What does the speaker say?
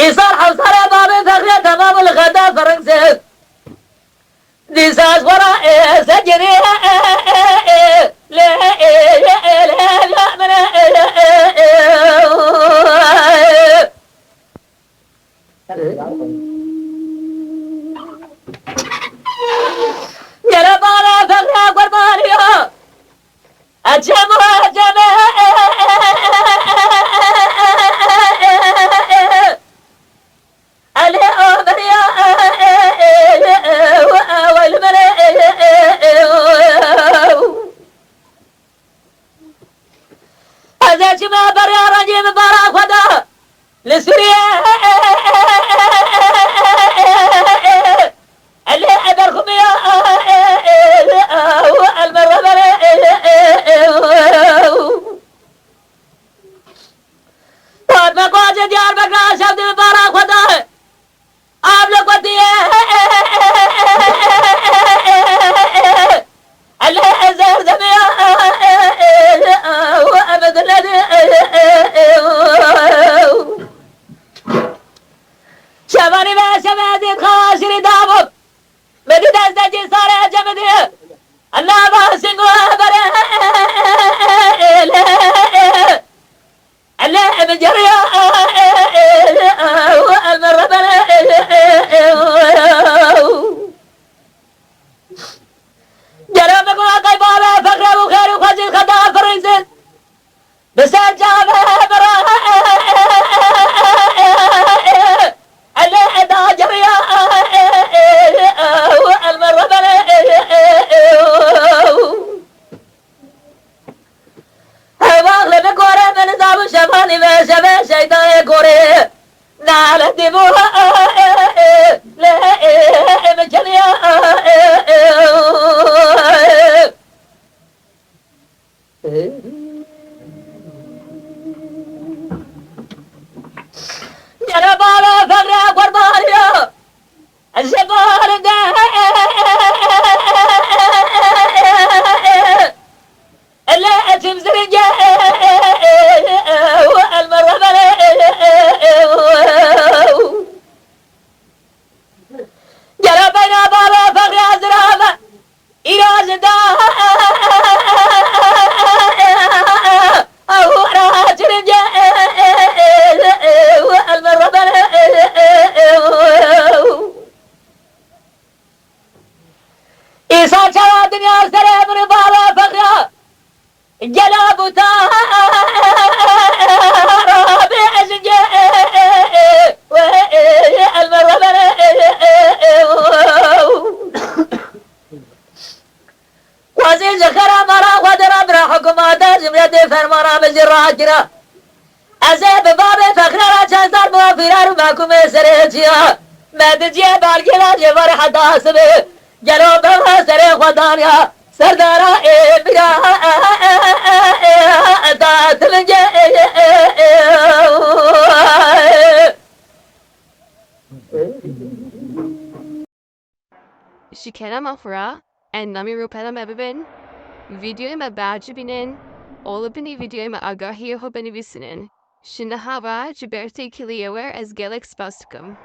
إيصال حوصار بابي فخرة تمام الغدا فرنسي ديساس وراء سجري لا من يا ربنا فخرة قربانية أجمع ما برا رجيم برا خدا لسوريا اللي أدركم يا المرة طب ما قاعد ديار بقى شفت برا خدا أبلغ ودي اللي أزهر زميا وأبد الذي شباني ما شبادي خاشري دابب مدد أزدجي صار جمدي الله باسنغ وابره الله بجريا والمربنا جربك واقعي بابا فقر وخير وخزي خدا فرنسل بس الجامعة برا اللي دا جريا والمربنا هواغل بكوري من نظام الشمالي ما شبه شيطان كوري نال دموها لا مجنيا جنبالا فقر قربانيا الشبال اللي تمزر المربى جربنا بابا فقر أزرامة إراز دا أهو راج رجاء المربى إيسا شوا دنيا سريب ربالا فقر جلاب تار بأشجاء المربى وزيز خرا مرا ودرا برا حكومات جملة فرمانا مجرى جرا أزيب بابي فخرا چندار موافرار محكوم سريتيا مدجي بارگلا جبر حدا سبه جلو بما سري خدانيا سردارا بلا دات لنجي Shikena Mafra and Nami Rupela Mebibin, video ma Bajibinin, Olabini video ma Agahi Hobenivisinin, Shinahava Jiberti Kiliawer as Gaelic Spasticum.